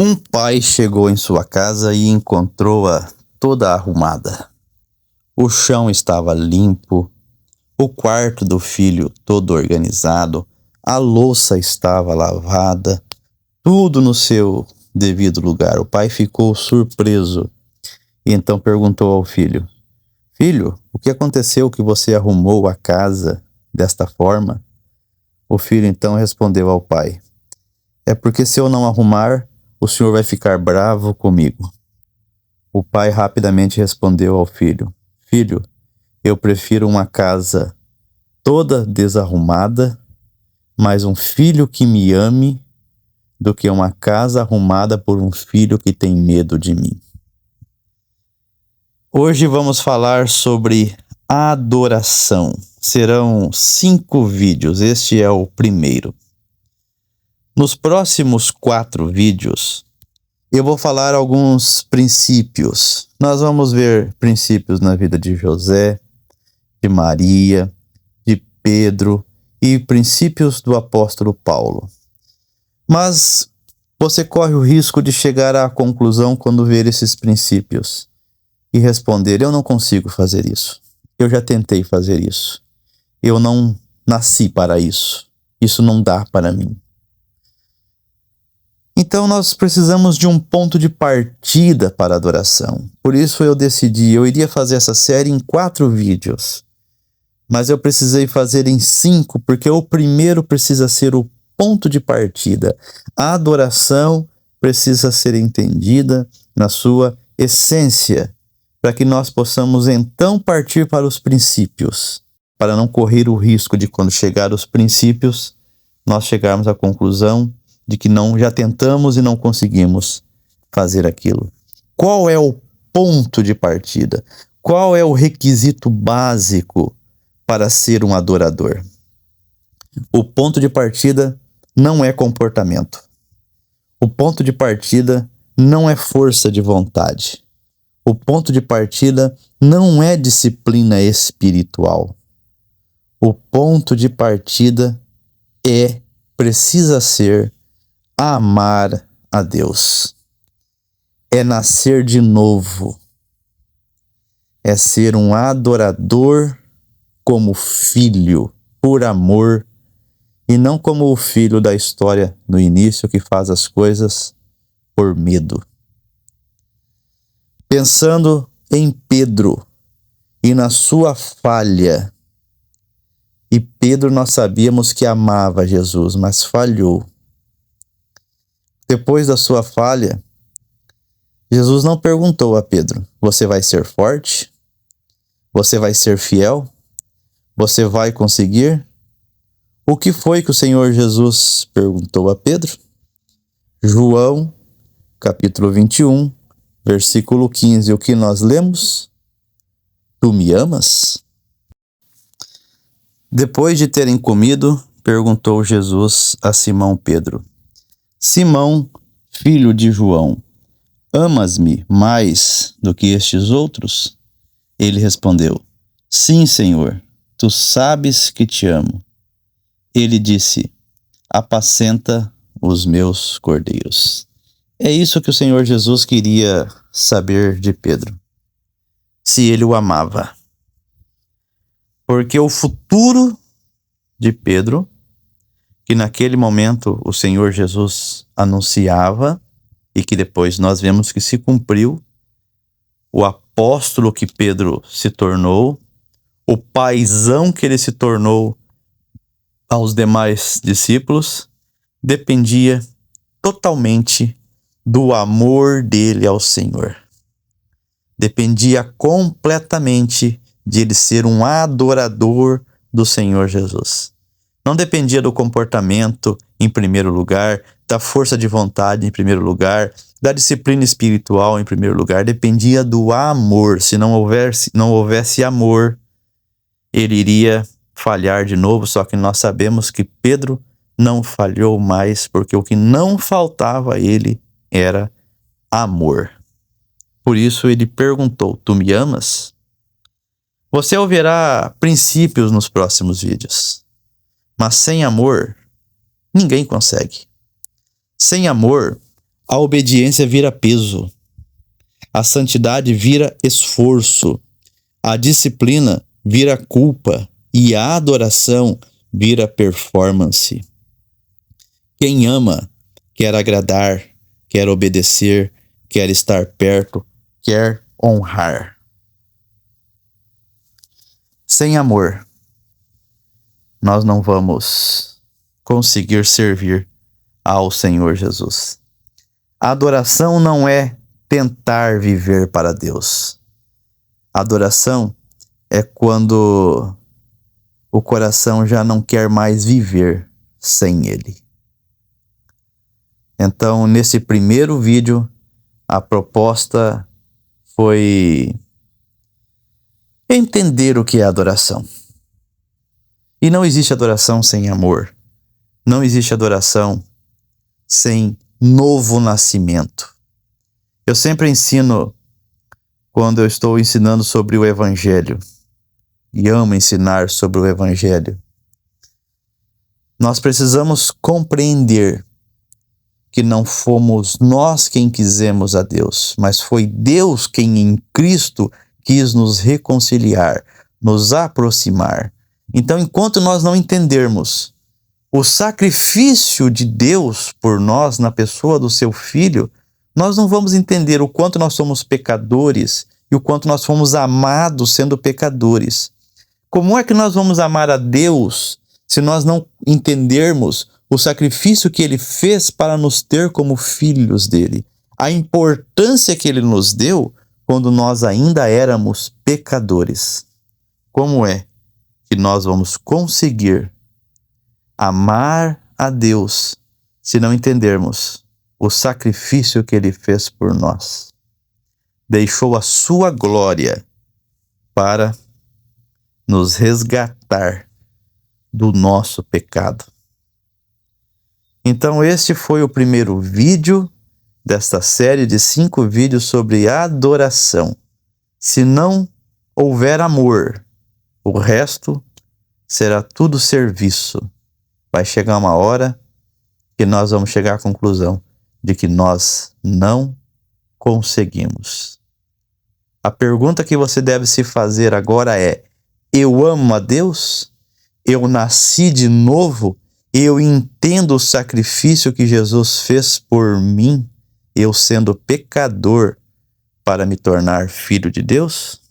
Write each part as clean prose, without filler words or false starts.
Um pai chegou em sua casa e encontrou-a toda arrumada. O chão estava limpo, o quarto do filho todo organizado, a louça estava lavada, tudo no seu devido lugar. O pai ficou surpreso e então perguntou ao filho: Filho, o que aconteceu que você arrumou a casa desta forma? O filho então respondeu ao pai: É porque se eu não arrumar, o senhor vai ficar bravo comigo. O pai rapidamente respondeu ao filho: Filho, eu prefiro uma casa toda desarrumada, mas um filho que me ame, do que uma casa arrumada por um filho que tem medo de mim. Hoje vamos falar sobre adoração. Serão 5 vídeos, este é o primeiro. Nos próximos 4 vídeos, eu vou falar alguns princípios. Nós vamos ver princípios na vida de José, de Maria, de Pedro e princípios do apóstolo Paulo. Mas você corre o risco de chegar à conclusão quando ver esses princípios e responder: eu não consigo fazer isso. Eu já tentei fazer isso. Eu não nasci para isso. Isso não dá para mim. Então nós precisamos de um ponto de partida para a adoração. Por isso eu decidi, eu iria fazer essa série em 4 vídeos. Mas eu precisei fazer em 5, porque o primeiro precisa ser o ponto de partida. A adoração precisa ser entendida na sua essência, para que nós possamos então partir para os princípios, para não correr o risco de, quando chegar os princípios, nós chegarmos à conclusão de que já tentamos e não conseguimos fazer aquilo. Qual é o ponto de partida? Qual é o requisito básico para ser um adorador? O ponto de partida não é comportamento. O ponto de partida não é força de vontade. O ponto de partida não é disciplina espiritual. O ponto de partida precisa ser amar a Deus. É nascer de novo. É ser um adorador como filho, por amor, e não como o filho da história no início que faz as coisas por medo. Pensando em Pedro e na sua falha, e Pedro nós sabíamos que amava Jesus, mas falhou. Depois da sua falha, Jesus não perguntou a Pedro: você vai ser forte? Você vai ser fiel? Você vai conseguir? O que foi que o Senhor Jesus perguntou a Pedro? João, capítulo 21, versículo 15. O que nós lemos? Tu me amas? Depois de terem comido, perguntou Jesus a Simão Pedro: Simão, filho de João, amas-me mais do que estes outros? Ele respondeu: Sim, Senhor, tu sabes que te amo. Ele disse: apacenta os meus cordeiros. É isso que o Senhor Jesus queria saber de Pedro, se ele o amava. Porque o futuro de Pedro, que naquele momento o Senhor Jesus anunciava, e que depois nós vemos que se cumpriu, o apóstolo que Pedro se tornou, o paizão que ele se tornou aos demais discípulos, dependia totalmente do amor dele ao Senhor. Dependia completamente de ele ser um adorador do Senhor Jesus. Não dependia do comportamento em primeiro lugar, da força de vontade em primeiro lugar, da disciplina espiritual em primeiro lugar, dependia do amor. Se não houvesse amor, ele iria falhar de novo, só que nós sabemos que Pedro não falhou mais, porque o que não faltava a ele era amor. Por isso ele perguntou: tu me amas? Você ouvirá princípios nos próximos vídeos, mas sem amor, ninguém consegue. Sem amor, A obediência vira peso. A santidade vira esforço. A disciplina vira culpa. E a adoração vira performance. Quem ama quer agradar, quer obedecer, quer estar perto, quer honrar. Sem amor, nós não vamos conseguir servir ao Senhor Jesus. A adoração não é tentar viver para Deus. A adoração é quando o coração já não quer mais viver sem Ele. Então, nesse primeiro vídeo, a proposta foi entender o que é adoração. E não existe adoração sem amor. Não existe adoração sem novo nascimento. Eu sempre ensino, quando eu estou ensinando sobre o Evangelho, e amo ensinar sobre o Evangelho, nós precisamos compreender que não fomos nós quem quisemos a Deus, mas foi Deus quem em Cristo quis nos reconciliar, nos aproximar. Então, enquanto nós não entendermos o sacrifício de Deus por nós na pessoa do seu Filho, nós não vamos entender o quanto nós somos pecadores e o quanto nós fomos amados sendo pecadores. Como é que nós vamos amar a Deus se nós não entendermos o sacrifício que Ele fez para nos ter como filhos dele? A importância que Ele nos deu quando nós ainda éramos pecadores. Como é que nós vamos conseguir amar a Deus se não entendermos o sacrifício que Ele fez por nós? Deixou a sua glória para nos resgatar do nosso pecado. Então, este foi o primeiro vídeo desta série de 5 vídeos sobre adoração. Se não houver amor, o resto será tudo serviço. Vai chegar uma hora que nós vamos chegar à conclusão de que nós não conseguimos. A pergunta que você deve se fazer agora é: eu amo a Deus? Eu nasci de novo? Eu entendo o sacrifício que Jesus fez por mim, eu sendo pecador, para me tornar filho de Deus?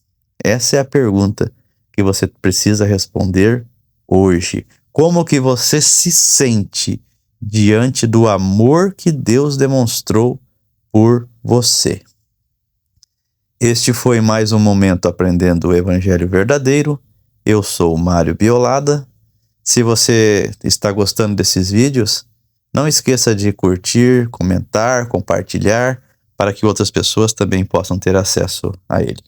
Essa é a pergunta que você precisa responder hoje. Como que você se sente diante do amor que Deus demonstrou por você? Este foi mais um momento aprendendo o Evangelho verdadeiro. Eu sou o Mário Biolada. Se você está gostando desses vídeos, não esqueça de curtir, comentar, compartilhar, para que outras pessoas também possam ter acesso a ele.